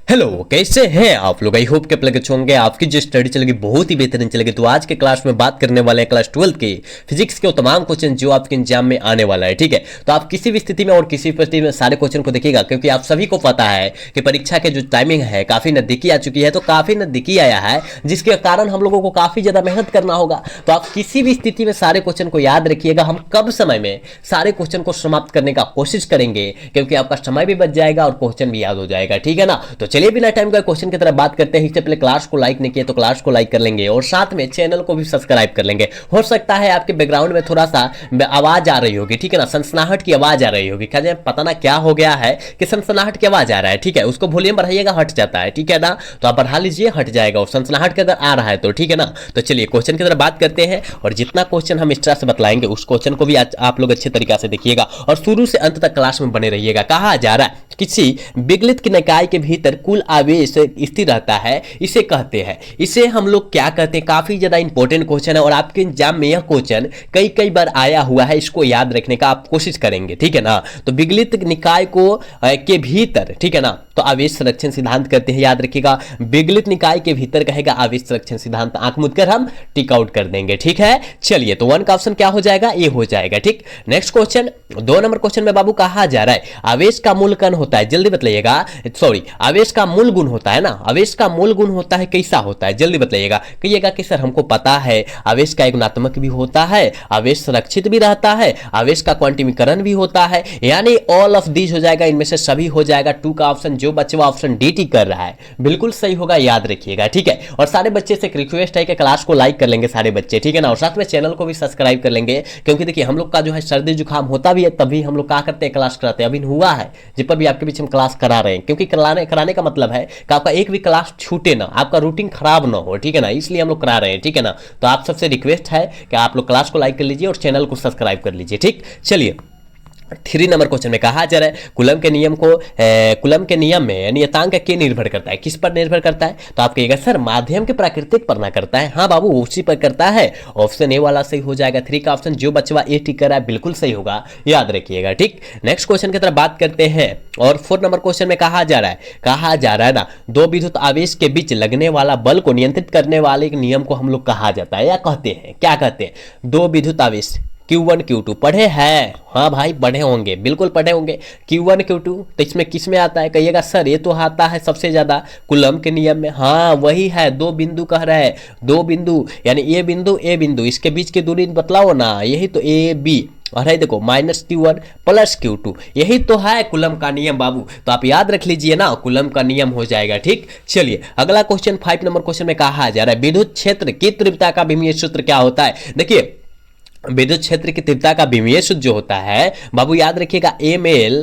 Hello, कैसे हैं आप लोग। आई होप के प्लग अच्छे होंगे। आपकी जो स्टडी चलेगी बहुत ही बेहतरीन चलेगी। तो आज के क्लास में बात करने वाले हैं क्लास 12 के फिजिक्स के तमाम क्वेश्चन जो आपके एग्जाम में आने वाला है। ठीक है, तो आप किसी भी स्थिति में और किसी परिस्थिति में सारे क्वेश्चन को देखिएगा, क्योंकि आप सभी को पता है कि परीक्षा के जो टाइमिंग है काफी नजदीकी आ चुकी है। तो काफी नजदीकी आया है, जिसके कारण हम लोगों को काफी ज्यादा मेहनत करना होगा। तो आप किसी भी स्थिति में सारे क्वेश्चन को याद रखिएगा। हम कम समय में सारे क्वेश्चन को समाप्त करने का कोशिश करेंगे, क्योंकि आपका समय भी बच जाएगा और क्वेश्चन भी याद हो जाएगा। ठीक है ना। तो चलिए बिना टाइम का क्वेश्चन की तरफ बात करते हैं। इससे पहले क्लास को लाइक नहीं किया तो क्लास को लाइक कर लेंगे और साथ में चैनल को भी सब्सक्राइब कर लेंगे। हो सकता है आपके बैकग्राउंड में थोड़ा सा आवाज आ रही होगी, ठीक है ना, सनसनाहट की आवाज आ रही होगी। क्या पता ना क्या हो गया है कि सनसनाहट की आवाज आ रहा है। ठीक है, उसको वॉल्यूम बढ़ाइएगा, हट जाता है। ठीक है ना, तो आप बढ़ा लीजिए, हट जाएगा। और सनसनाहट का अगर आ रहा है तो ठीक है ना। तो चलिए क्वेश्चन की तरफ बात करते हैं, और जितना क्वेश्चन हम इस तरह से बतलाएंगे उस क्वेश्चन को भी आप लोग अच्छे तरीके से देखिएगा और शुरू से अंत तक क्लास में बने रहिएगा। कहा जा रहा है किसी विगलित की निकाय के भीतर कुल आवेश स्थिर रहता है, इसे कहते हैं। इसे हम लोग क्या कहते हैं। काफी ज्यादा इंपॉर्टेंट क्वेश्चन है और आपके एग्जाम में यह क्वेश्चन कई कई बार आया हुआ है। इसको याद रखने का आप कोशिश करेंगे, ठीक है ना। तो विगलित निकाय को के भीतर, ठीक है ना, तो आवेश संरक्षण सिद्धांत कहते हैं। याद रखिएगा, विगलित निकाय के भीतर कहेगा आवेश संरक्षण सिद्धांत। आंख मूंद कर हम टिक आउट कर देंगे। ठीक है, चलिए तो 1 का ऑप्शन क्या हो जाएगा, ए हो जाएगा। ठीक, नेक्स्ट क्वेश्चन 2 नंबर क्वेश्चन में बाबू कहा जा रहा है आवेश का मूल कण होता है, जल्दी बतलाइएगा। सॉरी, आवेश का मूल गुण होता है ना, आवेश का मूल गुण होता है, कैसा होता है, जल्दी बतलाइएगा। कहिएगा कि सर हमको पता है आवेश का एक गुणात्मक भी होता है, आवेश संरक्षित भी रहता है, आवेश का क्वांटिमीकरण भी होता है, यानी ऑल ऑफ दीज हो जाएगा, इनमें से सभी हो जाएगा। 2 का ऑप्शन जो बच्चे ऑप्शन डी टी कर रहा है बिल्कुल सही होगा, याद रखिएगा। ठीक है, और सारे बच्चे से एक रिक्वेस्ट है कि क्लास को लाइक कर लेंगे सारे बच्चे, ठीक है ना, और साथ में चैनल को भी सब्सक्राइब कर लेंगे। क्योंकि देखिए हम लोग का जो है सर्दी जुकाम होता भी है तभी हम लोग क्या करते हैं, क्लास कराते हैं। अभी हुआ है जिस पर भी आपके बीच में क्लास करा रहे हैं, क्योंकि कराने का मतलब है कि आपका एक भी क्लास छूटे ना, आपका रूटीन खराब ना हो, ठीक है ना, इसलिए हम लोग करा रहे हैं। ठीक है ना, तो आप सबसे रिक्वेस्ट है कि आप लोग क्लास को लाइक कर लीजिए और चैनल को सब्सक्राइब कर लीजिए। ठीक, चलिए 3 नंबर क्वेश्चन में कहा जा रहा है कूलम के नियम को कूलम के नियम में नियतांक के निर्भर करता है, किस पर निर्भर करता है। तो आप कहिएगा सर माध्यम के प्राकृतिक पर ना करता है। हाँ बाबू, उसी पर करता है। ऑप्शन ए वाला सही हो जाएगा। 3 का ऑप्शन जो बचवा ए टिक कर रहा है बिल्कुल सही होगा, याद रखिएगा। ठीक, नेक्स्ट क्वेश्चन की तरफ बात करते हैं, और 4 नंबर क्वेश्चन में कहा जा रहा है ना, 2 विद्युत आवेश के बीच लगने वाला बल को नियंत्रित करने वाले एक नियम को हम लोग कहा जाता है, या कहते हैं, क्या कहते हैं। 2 विद्युत आवेश Q1 Q2 पढ़े हैं। हाँ भाई पढ़े होंगे, बिल्कुल पढ़े होंगे। Q1 Q2 तो इसमें किस में आता है, कहिएगा सर ये तो आता है सबसे ज्यादा कूलम के नियम में। हाँ वही है, 2 बिंदु कह रहा है, 2 बिंदु यानी ए बिंदु इसके बीच की दूरी बतलाओ ना, यही तो ए बी, और है देखो -Q1 + Q2, यही तो है कूलम का नियम बाबू। तो आप याद रख लीजिए ना, कूलम का नियम हो जाएगा। ठीक, चलिए अगला क्वेश्चन 5 नंबर क्वेश्चन में कहा जा रहा है विद्युत क्षेत्र की तीव्रता का विमीय सूत्र क्या होता है। देखिए विद्युत क्षेत्र की तीव्रता का विमीय सूत्र जो होता है बाबू, याद रखिएगा ml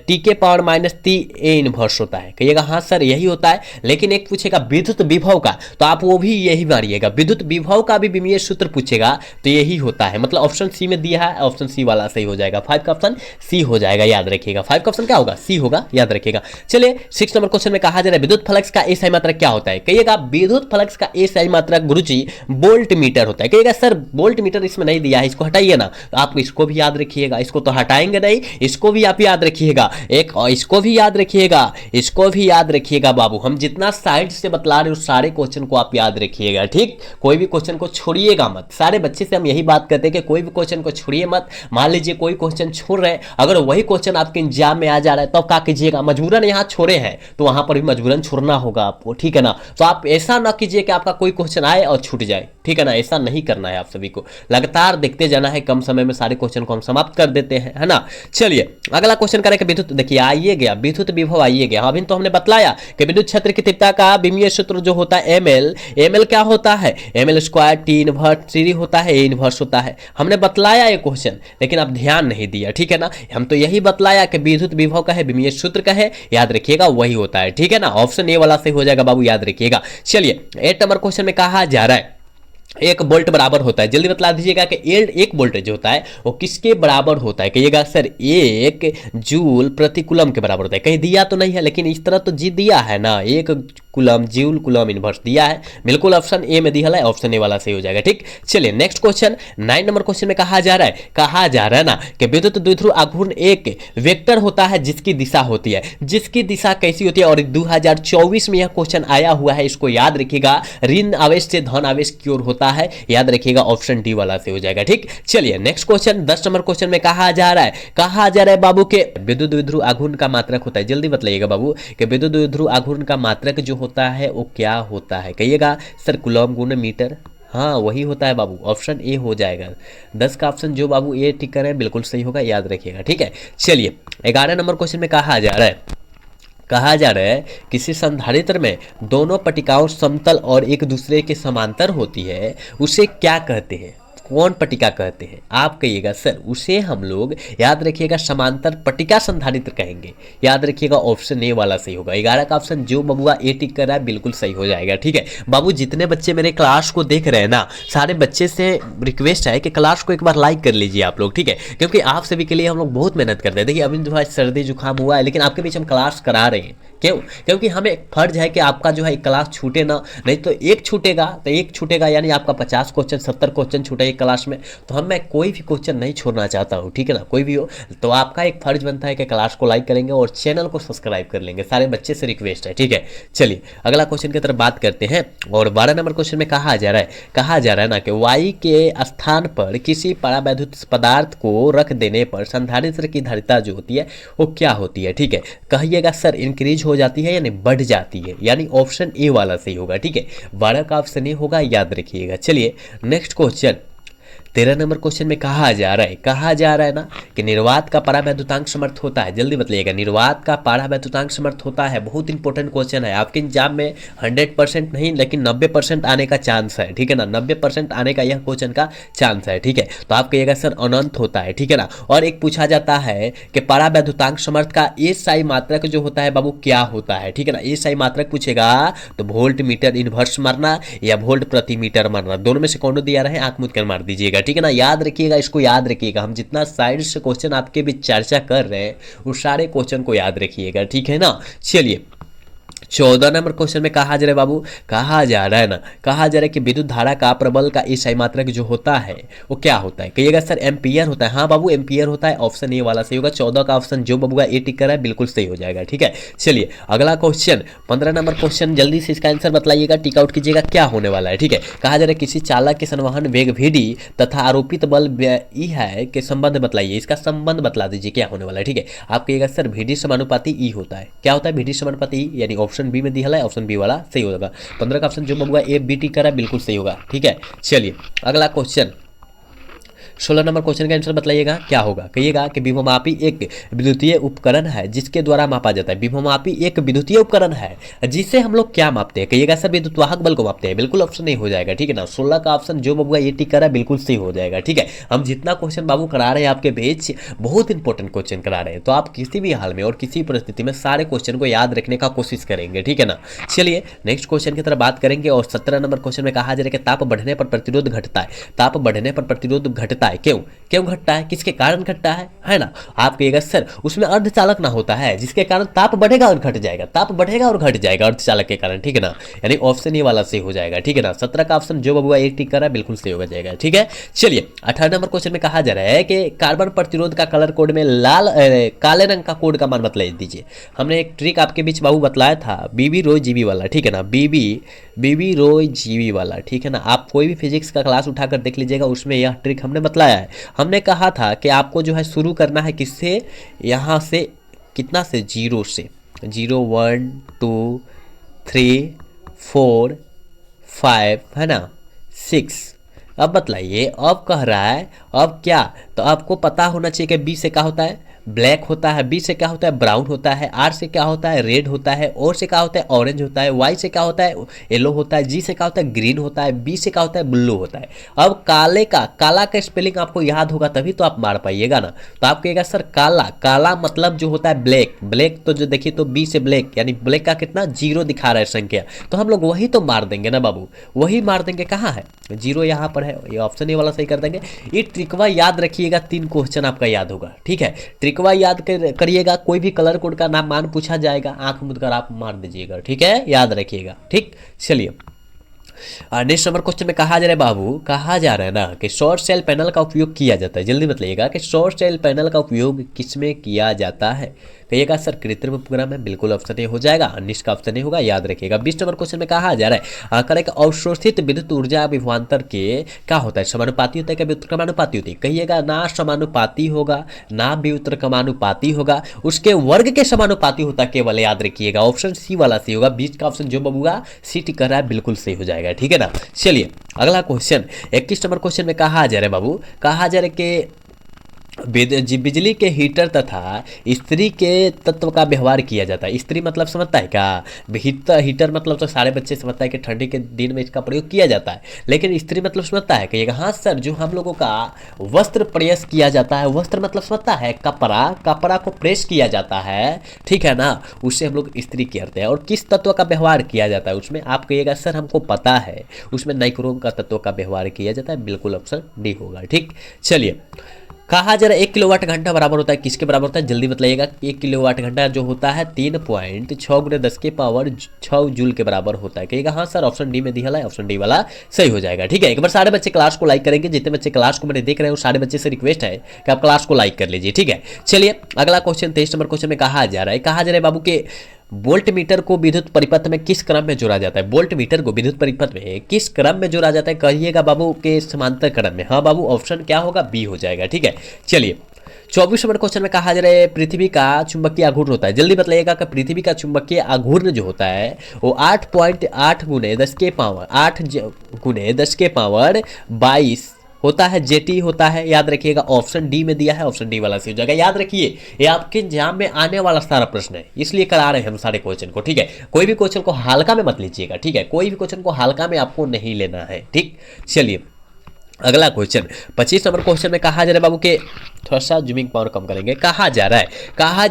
T⁻³ A इनवर्स होता है। कहिएगा हाँ सर यही होता है, लेकिन एक पूछेगा विद्युत विभव का, तो आप वो भी यही मारिएगा। विद्युत विभव का भी विमीय सूत्र पूछेगा तो यही होता है। मतलब ऑप्शन सी में दिया है, ऑप्शन सी वाला सही हो जाएगा। 5 का ऑप्शन सी हो जाएगा, याद रखिएगा। 5 का ऑप्शन क्या होगा, सी होगा, याद रखिएगा। चलिए 6 नंबर क्वेश्चन में कहा जा रहा है विद्युत फ्लक्स का एसआई मात्रक क्या होता है। कहिएगा विद्युत फ्लक्स का एसआई मात्रक गुरुजी वोल्ट मीटर होता है। कहिएगा सर वोल्ट मीटर इसमें नहीं दिया है, इसको हटाइए ना। तो आप इसको भी याद रखिएगा, इसको तो हटाएंगे नहीं, इसको भी आप याद रखिएगा। एक और इसको भी याद रखिएगा, इसको भी याद रखिएगा बाबू। हम जितना साइड से बतला रहे उस सारे क्वेश्चन को आप याद रखिएगा। ठीक, कोई भी क्वेश्चन को छोड़िएगा मत। सारे बच्चे से हम यही बात करते हैं कि कोई भी क्वेश्चन को छोड़िए मत। मान लीजिए कोई क्वेश्चन छोड़ रहे हैं, अगर वही क्वेश्चन आपके एग्जाम में आ जा रहा है तब क्या कीजिएगा, मजबूरन यहाँ छोड़े हैं तो वहां पर भी मजबूरन छोड़ना होगा आपको, ठीक है ना। तो आप ऐसा ना कीजिए कि आपका कोई क्वेश्चन आए और छूट जाए, ठीक है ना, ऐसा नहीं करना है। आप सभी को लगातार देखते जाना है, कम समय में सारे क्वेश्चन को हम समाप्त कर देते हैं, है ना। चलिए अगला क्वेश्चन करेंगे विद्युत, देखिए आइए गया विद्युत विभव, आइए गया। अभी तो हमने बतलाया कि विद्युत क्षेत्र की तीव्रता का विमीय सूत्र जो होता है ml क्या होता है, ml² T⁻³ होता है, A इनवर्स होता है। हमने बतलाया ये क्वेश्चन, लेकिन आप ध्यान नहीं दिया, ठीक है ना। हम तो यही बतलाया कि विद्युत विभव का है, विमीय सूत्र का है, याद रखिएगा वही होता है, ठीक है ना। ऑप्शन ए वाला सही हो जाएगा बाबू, याद रखिएगा। चलिए 8 नंबर क्वेश्चन में कहा जा रहा है 1 वोल्ट बराबर होता है, जल्दी बतला दीजिएगा कि 1 वोल्ट जो होता है वो किसके बराबर होता है। कहिएगा सर 1 जूल प्रति कूलम के बराबर होता है। कहीं दिया तो नहीं है, लेकिन इस तरह तो जी दिया है ना, 1 कूलम, जूल कूलम इनवर्स दिया है। बिल्कुल ऑप्शन ए में दिया है, ऑप्शन ए वाला सही हो जाएगा। ठीक, चलिए नेक्स्ट क्वेश्चन 9 नंबर क्वेश्चन में कहा जा रहा है ना कि विद्युत द्विध्रुव आघूर्ण एक वेक्टर होता है जिसकी दिशा होती है। जिसकी दिशा कैसी होती है, और 2024 में यह क्वेश्चन आया हुआ है, इसको याद रखिएगा। ऋण आवेश से धन आवेश की ओर होता है, याद रखिएगा ऑप्शन डी वाला से हो जाएगा। ठीक, चलिए नेक्स्ट क्वेश्चन 10 नंबर क्वेश्चन में कहा जा रहा है बाबू के विद्युत द्विध्रुव आघूर्ण का मात्रक होता है। जल्दी बताइएगा बाबू कि विद्युत द्विध्रुव आघूर्ण का मात्रक जो होता है वो क्या होता है। कहिएगा सर कूलम गुना मीटर, हाँ वही होता है बाबू, ऑप्शन ए हो जाएगा। 10 का ऑप्शन जो बाबू ए टिक करें बिल्कुल सही होगा, याद रखिएगा। ठीक है, चलिए 11 नंबर क्वेश्चन में कहा जा रहा है किसी संधारित्र में दोनों पट्टिकाओं समतल और एक दूसरे के समांतर होती है, उसे क्या कहते हैं? कौन पट्टिका कहते हैं? आप कहिएगा सर उसे हम लोग, याद रखिएगा, समांतर पट्टिका संधारित्र कहेंगे। याद रखिएगा ऑप्शन ए वाला सही होगा। 11 का ऑप्शन जो बबुआ ए टिक कर रहा है बिल्कुल सही हो जाएगा। ठीक है बाबू, जितने बच्चे मेरे क्लास को देख रहे हैं ना, सारे बच्चे से रिक्वेस्ट है कि क्लास को एक बार लाइक कर लीजिए आप लोग। ठीक है, क्योंकि आप सभी के लिए हम लोग बहुत मेहनत करते हैं। देखिए अभी जो है सर्दी जुकाम हुआ है, लेकिन आपके बीच हम क्लास करा रहे हैं। क्यों? क्योंकि हमें फर्ज है कि आपका जो है क्लास छूटे ना, नहीं तो एक छूटेगा यानी आपका 50 क्वेश्चन 70 क्वेश्चन छूटे एक क्लास में। तो मैं कोई भी क्वेश्चन नहीं छोड़ना चाहता हूँ, ठीक है ना, कोई भी हो। तो आपका एक फर्ज बनता है कि क्लास को लाइक करेंगे और चैनल को सब्सक्राइब कर लेंगे। सारे बच्चे से रिक्वेस्ट है। ठीक है, चलिए अगला क्वेश्चन की तरफ बात करते हैं। और 12 नंबर क्वेश्चन में कहा जा रहा है ना कि वाई के स्थान पर किसी परावैद्युत पदार्थ को रख देने पर संधारित्र की धारिता जो होती है वो क्या होती है? ठीक है, कहिएगा सर इंक्रीज हो जाती है यानी बढ़ जाती है, यानी ऑप्शन ए वाला सही होगा। ठीक है, 12 का ऑप्शन ए होगा, याद रखिएगा। चलिए नेक्स्ट क्वेश्चन 13 नंबर क्वेश्चन में कहा जा रहा है ना कि निर्वात का परावैद्युतांक समर्थ होता है। जल्दी बताइएगा, निर्वात का परावैद्युतांक समर्थ होता है। बहुत इंपॉर्टेंट क्वेश्चन है, आपके एग्जाम में 100% नहीं लेकिन 90% आने का चांस है। ठीक है ना, 90% आने का यह क्वेश्चन का चांस है। ठीक है, तो आप कहिएगा सर अनंत होता है। ठीक है ना, और एक पूछा जाता है कि परावैद्युतांक समर्थ का एसआई मात्रक जो होता है बाबू क्या होता है? ठीक है ना, एसआई मात्रक पूछेगा तो वोल्ट मीटर इनवर्स मारना या वोल्ट प्रति मीटर मारना, दोनों में से कौन दिया रहे आंख मूंद कर मार दीजिएगा। ठीक है ना, याद रखिएगा, इसको याद रखिएगा। हम जितना साइड से क्वेश्चन आपके बीच चर्चा कर रहे हैं उस सारे क्वेश्चन को याद रखिएगा। ठीक है ना, चलिए 14 नंबर क्वेश्चन में कहा जा रहा है कि विद्युत धारा का प्रबल का एसआई मात्रक जो होता है वो क्या होता है? कहिएगा सर एम्पियर होता है। हाँ बाबू एम्पियर होता है, ऑप्शन ए वाला सही होगा। 14 का ऑप्शन जो बबुआ ए टिक कर रहा है बिल्कुल सही हो जाएगा। ठीक है, चलिए अगला क्वेश्चन 15 नंबर क्वेश्चन, जल्दी से इसका आंसर बताइएगा, टिक आउट कीजिएगा क्या होने वाला है। ठीक है, कहा जा रहा है किसी चालक के संवहन वेग वीडी तथा आरोपित बल ई है के संबंध बताइए। इसका संबंध बतला दीजिए क्या होने वाला है। ठीक है, आप कहिएगा सर वीडी समानुपाती ई होता है। क्या होता है वीडी समानुपाती ई? यानी ऑप्शन बी में दिया है, ऑप्शन बी वाला सही होगा। 15 का ऑप्शन जो बबुआ ए बी टी करा बिल्कुल सही होगा। ठीक है, चलिए अगला क्वेश्चन 16 नंबर क्वेश्चन का आंसर बताइएगा क्या होगा। कहिएगा कि विभवमापी एक विद्युतीय उपकरण है जिसके द्वारा मापा जाता है। विभवमापी एक विद्युतीय उपकरण है जिसे हम लोग क्या मापते हैं? कहिएगा सर विद्युतवाहक बल को मापते हैं। बिल्कुल ऑप्शन नहीं हो जाएगा। ठीक है ना, 16 का ऑप्शन जो बबुआ ये टिक करा बिल्कुल सही हो जाएगा। ठीक है, हम जितना क्वेश्चन बाबू करा रहे हैं आपके बीच बहुत इंपॉर्टेंट क्वेश्चन करा रहे हैं, तो आप किसी भी हाल में और किसी परिस्थिति में सारे क्वेश्चन को याद रखने का कोशिश करेंगे। ठीक है ना, चलिए नेक्स्ट क्वेश्चन की तरफ बात करेंगे। और 17 नंबर क्वेश्चन में कहा जा रहा है कि ताप बढ़ने पर प्रतिरोध घटता है। ताप बढ़ने पर प्रतिरोध घटता है, क्यों घटता है, किसके कारण घटता है ना? आप कहिएगा सर उसमें अर्धचालक ना होता है जिसके कारण ताप बढ़ेगा और घट जाएगा, ताप बढ़ेगा और घट जाएगा अर्धचालक के कारण। ठीक है ना, यानी ऑप्शन ए वाला सही हो जाएगा। ठीक है ना, 17 का ऑप्शन जो बबुआ ए टिक कर रहा है बिल्कुल सही हो जाएगा। ठीक है, चलिए 18 नंबर क्वेश्चन में कहा जा रहा है कि कार्बन प्रतिरोध का कलर कोड में काले रंग का कोड का मान बतला दीजिए। हमने एक ट्रिक आपके बीच बाबू बतलाया था, बीबी रो जीबी वाला। ठीक है ना, बीबी रो जीबी वाला। ठीक है ना, आप कोई भी फिजिक्स का क्लास उठाकर देख लीजिएगा, उसमें यह ट्रिक हमने बतलाया है। हमने कहा था कि आपको जो है शुरू करना है किससे, यहाँ से कितना से, 0 से, 0 1 2 3 4 5 है ना 6। अब बतलाइए, अब कह रहा है अब क्या, तो आपको पता होना चाहिए कि बी से क्या होता है, ब्लैक होता है, बी से क्या होता है, ब्राउन होता है, आर से क्या होता है, रेड होता है, ओ से क्या होता है, ऑरेंज होता है, वाई से क्या होता है, येलो होता है, जी से क्या होता है, ग्रीन होता है, बी से क्या होता है, ब्लू होता है। अब काला का स्पेलिंग आपको याद होगा तभी तो आप मार पाइएगा ना। तो आप कहिएगा सर काला मतलब जो होता है ब्लैक तो जो देखिए तो बी से ब्लैक, यानी ब्लैक का कितना 0 दिखा रहा है संख्या, तो हम लोग वही तो मार देंगे ना बाबू, वही मार देंगे। कहाँ है 0? यहाँ पर है, ये ऑप्शन ए वाला सही कर देंगे। ये ट्रिकवा याद रखिएगा, 3 क्वेश्चन आपका याद होगा। ठीक है, ट्रिकवा याद करिएगा, कोई भी कलर कोड का नाम मान पूछा जाएगा, आंख मूंद कर आप मार दीजिएगा, ठीक है, याद रखिएगा, ठीक। चलिए नेक्स्ट नंबर क्वेश्चन में कहा जा रहा है बाबू, कहा जा रहा है ना कि सौर सेल पैनल का उपयोग किया जाता है, जल्दी बताइएगा कि सौर सेल पैनल का उपयोग किसमें किया जाता है। कहिएगा सर कृत्रिम उपग्रह में, बिल्कुल ऑप्शन ए हो जाएगा, अनिश का ऑप्शन ए होगा, याद रखिएगा। 20 नंबर क्वेश्चन में कहा जा रहा है करें अवशोषित विद्युत ऊर्जा विभवांतर के क्या होता है, समानुपाती होता है क्या व्युत्क्रमानुपाती होती है। कहिएगा ना समानुपाती होगा ना व्युत्क्रमानुपाती होगा, उसके वर्ग के समानुपाती होता है केवल, याद रखिएगा, ऑप्शन सी वाला सी होगा। 20 का ऑप्शन जो बबुआ सी टिक कर रहा है बिल्कुल सही हो जाएगा, ठीक है ना। चलिए अगला क्वेश्चन 21 नंबर क्वेश्चन में कहा जा रहा है बाबू, कहा जा रहा है कि बिजली के हीटर तथा इस्त्री के तत्व का व्यवहार किया जाता है। इस्त्री मतलब समझता है क्या, हीटर मतलब तो सारे बच्चे समझता है कि ठंडी के दिन में इसका प्रयोग किया जाता है, लेकिन इस्त्री मतलब समझता है कि हाँ सर जो हम लोगों का वस्त्र प्रेस किया जाता है, वस्त्र मतलब समझता है कपड़ा, कपड़ा को प्रेस किया जाता है, ठीक है ना, उससे हम लोग इस्त्री करते हैं। और किस तत्व का व्यवहार किया जाता है उसमें, आप कहिएगा सर हमको पता है, उसमें नाइक्रोम का तत्व का व्यवहार किया जाता है, बिल्कुल ऑप्शन डी होगा, ठीक। चलिए कहा जरा 1 किलोवाट घंटा बराबर होता है किसके बराबर होता है, जल्दी बताइएगा। 1 किलोवाट घंटा जो होता है 3.6 गुणे 10 के पावर 6 जूल के बराबर होता है। कहिएगा हाँ सर ऑप्शन डी में दिया है, ऑप्शन डी वाला सही हो जाएगा, ठीक है। एक बार सारे बच्चे क्लास को लाइक करेंगे, जितने बच्चे क्लास को मैंने देख रहे हैं सारे बच्चे से रिक्वेस्ट है कि आप क्लास को लाइक कर लीजिए, ठीक है। चलिए अगला क्वेश्चन 23 नंबर क्वेश्चन में कहा जा रहा है बाबू के वोल्ट मीटर को विद्युत परिपथ में किस क्रम में जोड़ा जाता है। वोल्ट मीटर को विद्युत परिपथ में किस क्रम में जोड़ा जाता है, कहिएगा बाबू के समांतर क्रम में। हाँ बाबू ऑप्शन क्या होगा, बी हो जाएगा, ठीक है। चलिए 24 नंबर क्वेश्चन में कहा जा रहा है पृथ्वी का चुंबकीय आघूर्ण होता है, जल्दी बताइएगा कि पृथ्वी का चुंबकीय आघूर्ण जो होता है वो 8.8 गुणे 10 के पावर 8 गुणे 10 के पावर 22 होता है, जेटी होता है, याद रखिएगा। ऑप्शन डी में दिया है, ऑप्शन डी वाला सही हो जाएगा। याद रखिए ये आपके एग्जाम में आने वाला सारा प्रश्न है, इसलिए करा रहे हैं हम सारे क्वेश्चन को, ठीक है। कोई भी क्वेश्चन को हल्का में मत लीजिएगा, ठीक है, कोई भी क्वेश्चन को हल्का में आपको नहीं लेना है, ठीक। चलिए अगला क्वेश्चन 25 नंबर क्वेश्चन में कहा जा रहा है बाबू के, थोड़ा सा जूमिंग पावर कम करेंगे, कहा जा रहा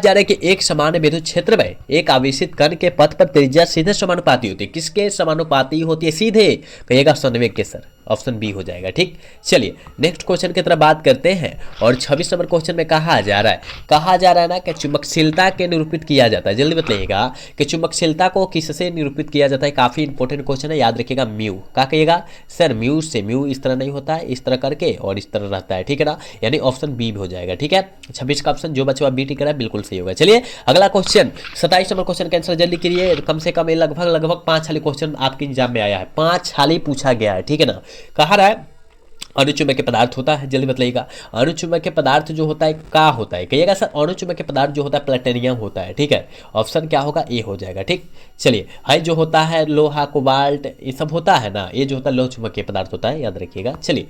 है कि एक समान विद्युत क्षेत्र में एक आवेशित कण के पथ पर त्रिज्या सीधे समानुपाती होती है। किसके समानुपाती होती है, सीधे, कहिएगा संवेग के सर, ऑप्शन बी हो जाएगा, ठीक। चलिए नेक्स्ट क्वेश्चन की तरफ बात करते हैं और 26 नंबर क्वेश्चन में कहा जा रहा है ना कि चुंबकशीलता के निरूपित किया जाता है, जल्दी बताइएगा कि चुंबकशीलता को किससे निरूपित किया जाता है। काफी इंपॉर्टेंट क्वेश्चन है, याद रखिएगा म्यू, क्या कहिएगा सर, म्यू से, म्यू इस तरह नहीं होता है, इस तरह करके और इस तरह रहता है, ठीक है ना, यानी ऑप्शन बी हो जाएगा, ठीक है। 26 का ऑप्शन जो बच्चा बी टिक रहा है बिल्कुल सही होगा। चलिए अगला क्वेश्चन 27 नंबर क्वेश्चन का आंसर जल्दी करिए, कम से कम लगभग 5 हाली क्वेश्चन आपके एग्जाम में आया है, 5 हाली पूछा गया है, ठीक है ना। कहा रहा है अणुचुंबकीय पदार्थ होता है, जल्दी बताइएगा अणुचुंबकीय पदार्थ जो होता है क्या होता है, कहिएगा सर अणुचुंबकीय पदार्थ जो होता है प्लेटिनियम होता है, ठीक है, ऑप्शन क्या होगा, ए हो जाएगा, ठीक। चलिए हाई जो होता है लोहा कोबाल्ट ये सब होता है ना, ये जो होता है लोह चुंबकीय पदार्थ होता है, याद रखिएगा। चलिए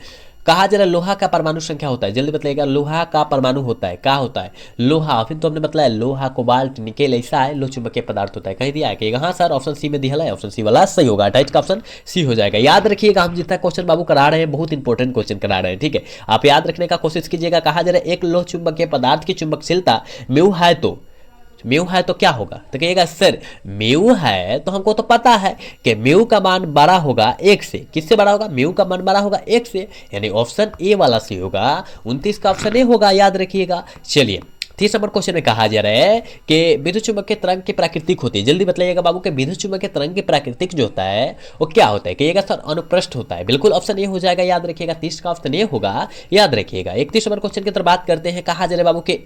कहा जरा लोहा का परमाणु संख्या होता है, जल्दी बताइएगा लोहा का परमाणु होता है, क्या होता है, लोहा, फिर तो हमने बताया लोहा कोबाल्ट निकेल ऐसा है लोह चुंबकीय पदार्थ होता है, कहीं दिया है कि हाँ सर ऑप्शन सी में दिया है, ऑप्शन सी वाला सही होगा, 28 का ऑप्शन सी हो जाएगा। याद रखिएगा हम जितना क्वेश्चन बाबू करा रहे हैं बहुत इंपॉर्टेंट क्वेश्चन करा रहे हैं, ठीक है, आप याद रखने का कोशिश कीजिएगा। कहा जा रहा है एक लोह चुंबकीय पदार्थ की चुंबकशीलता म्यू है तो क्या होगा, तो कहिएगा सर म्यू है तो हमको तो पता है कि म्यू का मान बड़ा होगा 1 से, किससे बड़ा होगा, म्यू का मान बड़ा होगा 1 से, यानी ऑप्शन ए वाला सही होगा, 29 का ऑप्शन ए होगा, याद रखिएगा। चलिए 30 नंबर क्वेश्चन में कहा जा रहा है कि विद्युत चुंबकीय तरंग की प्राकृतिक होती है, जल्दी बताइएगा बाबू के विद्युत चुंबकीय तरंग की प्राकृतिक जो होता है वो क्या होता है, कहिएगा सर अनुप्रस्थ होता है, बिल्कुल ऑप्शन ए हो जाएगा, याद रखिएगा। 30 का ऑप्शन ए होगा, याद रखिएगा। 31 नंबर क्वेश्चन की तरफ बात करते हैं। कहा जा रहा है बाबू के,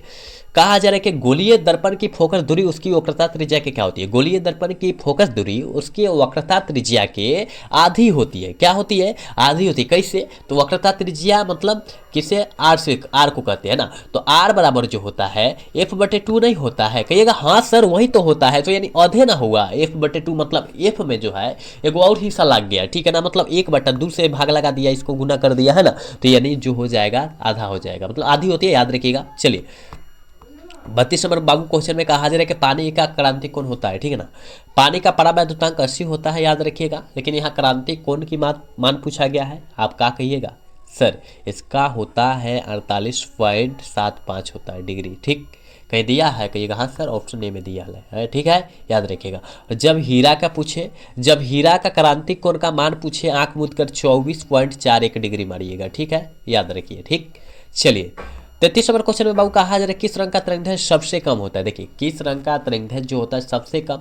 कहा जा रहा है कि गोलीय दर्पण की फोकस दूरी उसकी वक्रता त्रिज्या के क्या होती है, गोलीय दर्पण की फोकस दूरी उसकी वक्रता त्रिज्या के आधी होती है, क्या होती है, आधी होती है। कैसे, तो वक्रता त्रिज्या मतलब किसे, आर से, आर को कहते हैं ना, तो आर बराबर जो होता है f/2 नहीं होता है, कहिएगा हाँ सर वही तो होता है, तो यानी आधे ना हुआ, f/2 मतलब f में जो है एक और हिस्सा लग गया, ठीक है ना, मतलब 1/2 से भाग लगा दिया, इसको गुना कर दिया है ना, तो यानी जो हो जाएगा आधा हो जाएगा, मतलब आधी होती है, याद रखिएगा। चलिए 32 नंबर बाबू क्वेश्चन में कहा जा रहा है कि पानी का क्रांतिक कोण होता है, ठीक है ना, पानी का परावैद्युतांक 80 होता है, याद रखिएगा, लेकिन यहाँ क्रांतिक कोण की मान पूछा गया है, आप क्या कहिएगा सर, इसका होता है 48.75 होता है डिग्री, ठीक, कहीं दिया है, कहिएगा हाँ सर ऑप्शन ए में दिया है, ठीक है, याद रखिएगा। जब हीरा का क्रांतिक कोण का मान पूछे, आंख मूंद कर 24.41 डिग्री मारिएगा, ठीक है, याद रखिए, ठीक। चलिए 33 नंबर क्वेश्चन में बाबू कहा जा रहा है किस रंग का तरंगध्वज सबसे कम होता है। देखिए किस रंग का तरंगध्वज जो होता है सबसे कम,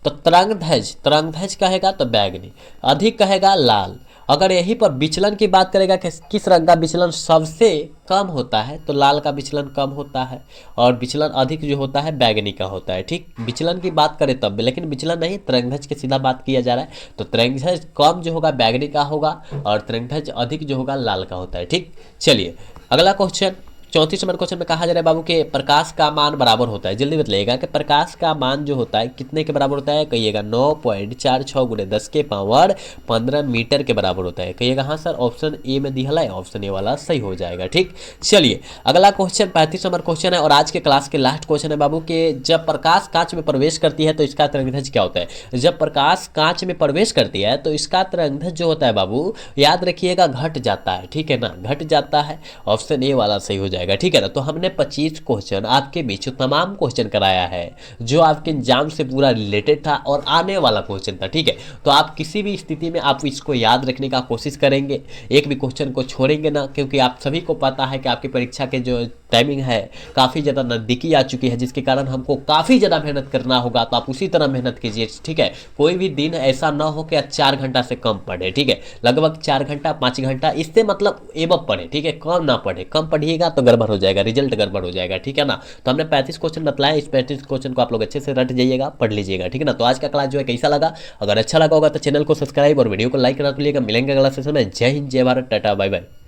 तो तरंगध्वज तरंगध्वज कहेगा तो बैगनी, अधिक कहेगा लाल। अगर यहीं पर विचलन की बात करेगा कि किस रंग का विचलन सबसे कम होता है, तो लाल का विचलन कम होता है, और विचलन अधिक जो होता है बैगनी का होता है। ठीक, विचलन की बात करें तब, लेकिन विचलन नहीं, तरंगध्वज की सीधा बात किया जा रहा है। तो तरंगध्वज कम जो होगा बैगनी का होगा, और तरंगध्वज अधिक जो होगा लाल का होता है। ठीक, चलिए अगला क्वेश्चन 34 नंबर क्वेश्चन में कहा जा रहा है बाबू के प्रकाश का मान बराबर होता है। जल्दी बताइएगा कि प्रकाश का मान जो होता है कितने के बराबर होता है। कहिएगा 9.46 गुणे 10 के पावर 15 मीटर के बराबर होता है। कहिएगा हाँ सर, ऑप्शन ए में दिया है, ऑप्शन ए वाला सही हो जाएगा। ठीक, चलिए अगला क्वेश्चन 35 नंबर क्वेश्चन है, और आज के क्लास के लास्ट क्वेश्चन है बाबू के जब प्रकाश कांच में प्रवेश करती है तो इसका तरंगध्वज क्या होता है। जब प्रकाश कांच में प्रवेश करती है तो इसका तरंगध्वज जो होता है बाबू, याद रखिएगा घट जाता है। ठीक है ना, घट जाता है, ऑप्शन ए वाला सही हो जाएगा। ठीक है ना, तो हमने 25 क्वेश्चन आपके बीच तमाम क्वेश्चन कराया है जो आपके एग्जाम से पूरा रिलेटेड था और आने वाला क्वेश्चन था। ठीक है, तो आप किसी भी स्थिति में आप इसको याद रखने का कोशिश करेंगे, एक भी क्वेश्चन को छोड़ेंगे ना, क्योंकि आप सभी को पता है कि आपकी परीक्षा के जो टाइमिंग है काफ़ी ज़्यादा नज़दीकी आ चुकी है, जिसके कारण हमको काफ़ी ज़्यादा मेहनत करना होगा। तो आप उसी तरह मेहनत कीजिए। ठीक है, कोई भी दिन ऐसा ना हो कि आप 4 घंटा से कम पढ़े। ठीक है, लगभग 4 घंटा 5 घंटा इससे मतलब एवं पढ़े। ठीक है, कम ना पढ़े, कम पढ़िएगा तो गड़बड़ हो जाएगा, रिजल्ट गड़बड़ हो जाएगा। ठीक है ना, तो हमने 35 क्वेश्चन बतलाया, इस 35 क्वेश्चन को आप लोग अच्छे से रट जाइएगा, पढ़ लीजिएगा। ठीक है ना, तो आज का क्लास जो है कैसा लगा, अगर अच्छा लगा होगा तो चैनल को सब्सक्राइब और वीडियो को लाइक करना भूलिएगा। मिलेंगे अगला सेशन में। जय हिंद, जय भारत, टाटा, बाय बाय।